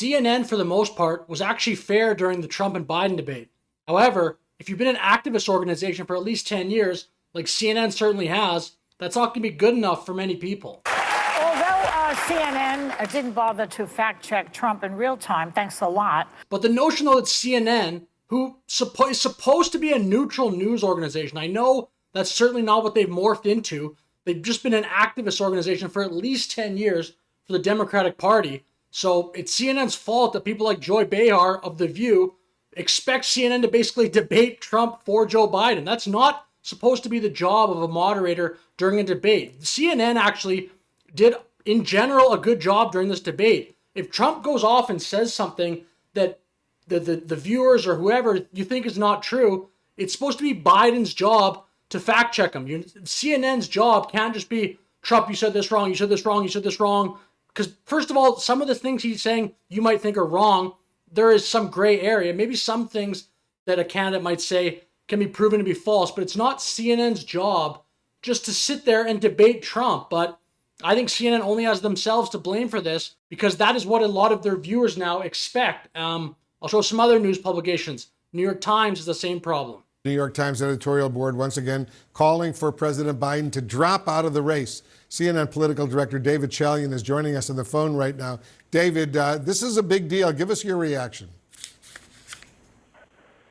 CNN, for the most part, was actually fair during the Trump and Biden debate. However, if you've been an activist organization for at least 10 years, like CNN certainly has, that's not going to be good enough for many people. Although CNN didn't bother to fact-check Trump in real time, thanks a lot. But the notion, though, that CNN, who is supposed to be a neutral news organization, I know that's certainly not what they've morphed into. They've just been an activist organization for at least 10 years for the Democratic Party. So it's CNN's fault that people like Joy Behar of The View expect CNN to basically debate Trump for Joe Biden. That's not supposed to be the job of a moderator during a debate. CNN actually did, in general, a good job during this debate. If Trump goes off and says something that the viewers or whoever you think is not true, it's supposed to be Biden's job to fact check him. CNN's job can't just be, Trump, you said this wrong, you said this wrong, you said this wrong. Because first of all, some of the things he's saying you might think are wrong. There is some gray area. Maybe some things that a candidate might say can be proven to be false, but it's not CNN's job just to sit there and debate Trump. But I think CNN only has themselves to blame for this because that is what a lot of their viewers now expect. I'll show some other news publications. New York Times has the same problem. New York Times editorial board once again calling for President Biden to drop out of the race. CNN political director David Chalian is joining us on the phone right now. David, this is a big deal. Give us your reaction.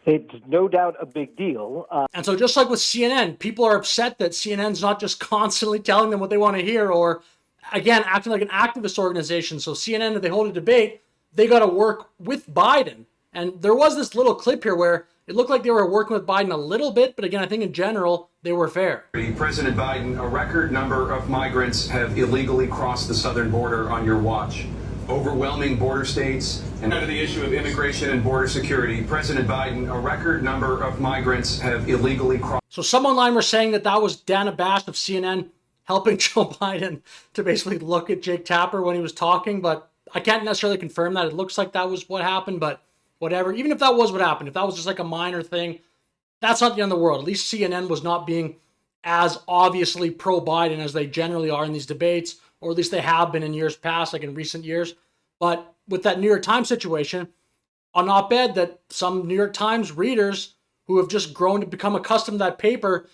It's no doubt a big deal. And so just like with CNN, people are upset that CNN's not just constantly telling them what they want to hear or, again, acting like an activist organization. So CNN, if they hold a debate, they got to work with Biden. And there was this little clip here where it looked like they were working with Biden a little bit, but again, I think in general, they were fair. President Biden, a record number of migrants have illegally crossed the southern border on your watch. Overwhelming border states and under the issue of immigration and border security, President Biden, a record number of migrants have illegally crossed. So some online were saying that that was Dana Bash of CNN helping Joe Biden to basically look at Jake Tapper when he was talking, but I can't necessarily confirm that. It looks like that was what happened, but whatever. Even if that was what happened, if that was just like a minor thing, that's not the end of the world. At least CNN was not being as obviously pro-Biden as they generally are in these debates, or at least they have been in years past, like in recent years. But with that New York Times situation, an op-ed that some New York Times readers who have just grown to become accustomed to that paper,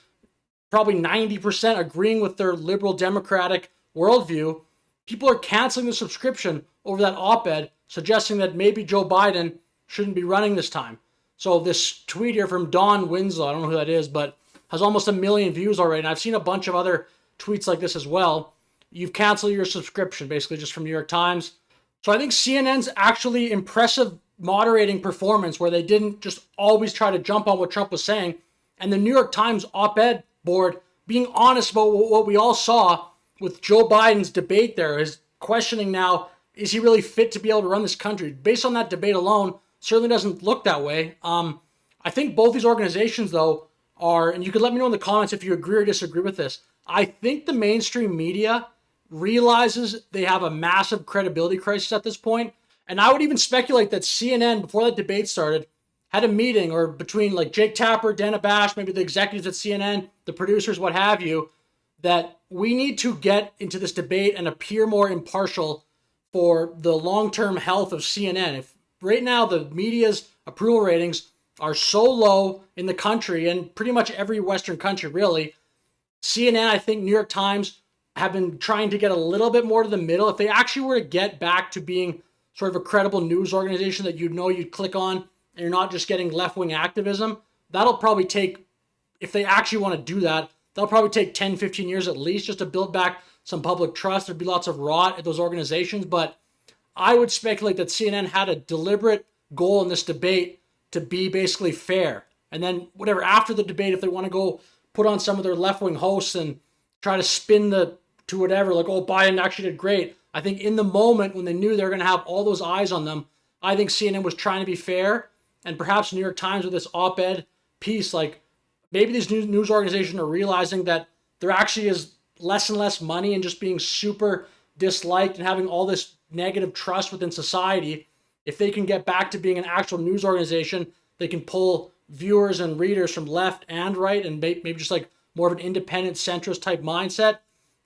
probably 90% agreeing with their liberal democratic worldview, people are canceling the subscription over that op-ed, suggesting that maybe Joe Biden shouldn't be running this time. So this tweet here from Don Winslow, I don't know who that is, but has almost 1 million views already. And I've seen a bunch of other tweets like this as well. You've canceled your subscription, basically just from New York Times. So I think CNN's actually impressive moderating performance where they didn't just always try to jump on what Trump was saying. And the New York Times op-ed board being honest about what we all saw with Joe Biden's debate there, is questioning now, is he really fit to be able to run this country? Based on that debate alone, certainly doesn't look that way. I think both these organizations, though, are, and you could let me know in the comments if you agree or disagree with this, I think the mainstream media realizes they have a massive credibility crisis at this point. And I would even speculate that CNN, before that debate started, had a meeting or between like Jake Tapper, Dana Bash, maybe the executives at CNN, the producers, what have you, that we need to get into this debate and appear more impartial for the long-term health of CNN. If right now the media's approval ratings are so low in the country and pretty much every Western country, really, CNN, I think New York Times have been trying to get a little bit more to the middle. If they actually were to get back to being sort of a credible news organization that you'd know you'd click on and you're not just getting left-wing activism, that'll probably take, if they actually want to do that, that'll probably take 10, 15 years at least just to build back some public trust. There'd be lots of rot at those organizations, but I would speculate that CNN had a deliberate goal in this debate to be basically fair. And then whatever, after the debate, if they want to go put on some of their left-wing hosts and try to spin to whatever, like, oh, Biden actually did great. I think in the moment when they knew they were going to have all those eyes on them, I think CNN was trying to be fair. And perhaps New York Times with this op-ed piece, like maybe these news organizations are realizing that there actually is less and less money in just being super disliked and having all this negative trust within society. If they can get back to being an actual news organization, they can pull viewers and readers from left and right and maybe just like more of an independent centrist type mindset.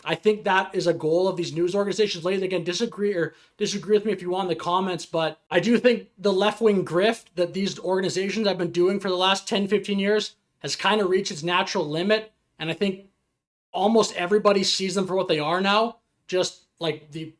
I think that is a goal of these news organizations lately. Again, disagree with me if you want in the comments, but I do think the left-wing grift that these organizations have been doing for the last 10, 15 years has kind of reached its natural limit. And I think almost everybody sees them for what they are now. Just like the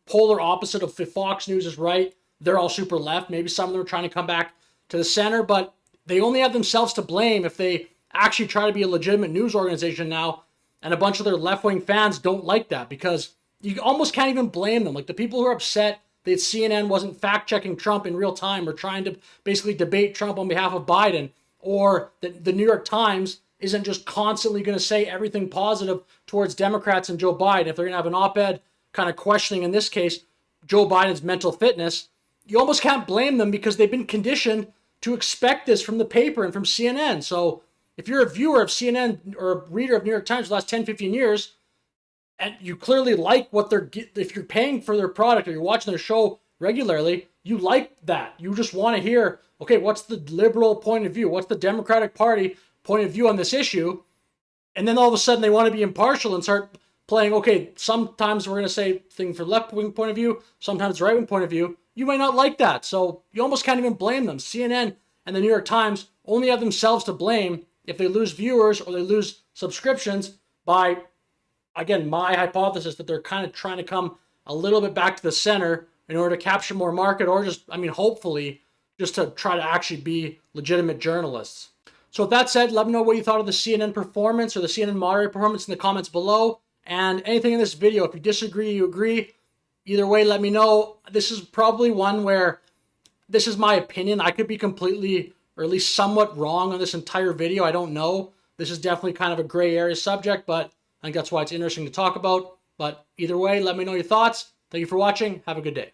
polar opposite of if Fox News is right, they're all super left. Maybe some of them are trying to come back to the center, but they only have themselves to blame if they actually try to be a legitimate news organization now. And a bunch of their left-wing fans don't like that because you almost can't even blame them. Like the people who are upset that CNN wasn't fact-checking Trump in real time or trying to basically debate Trump on behalf of Biden, or that the New York Times isn't just constantly going to say everything positive towards Democrats and Joe Biden. If they're going to have an op-ed kind of questioning, in this case, Joe Biden's mental fitness, you almost can't blame them because they've been conditioned to expect this from the paper and from CNN. So if you're a viewer of CNN or a reader of New York Times for the last 10, 15 years, and you clearly like what if you're paying for their product or you're watching their show regularly, you like that. You just want to hear, okay, what's the liberal point of view? What's the Democratic Party point of view on this issue? And then all of a sudden they want to be impartial and start playing, okay, sometimes we're going to say thing for left-wing point of view, sometimes right-wing point of view. You might not like that. So you almost can't even blame them. CNN and the New York Times only have themselves to blame if they lose viewers or they lose subscriptions by, again, my hypothesis that they're kind of trying to come a little bit back to the center in order to capture more market, or just, I mean, hopefully just to try to actually be legitimate journalists. So with that said, let me know what you thought of the CNN performance or the CNN moderator performance in the comments below. And anything in this video, if you disagree, you agree, either way, let me know. This is probably one where this is my opinion. I could be completely, or at least somewhat wrong on this entire video. I don't know. This is definitely kind of a gray area subject, but I think that's why it's interesting to talk about. But either way, let me know your thoughts. Thank you for watching. Have a good day.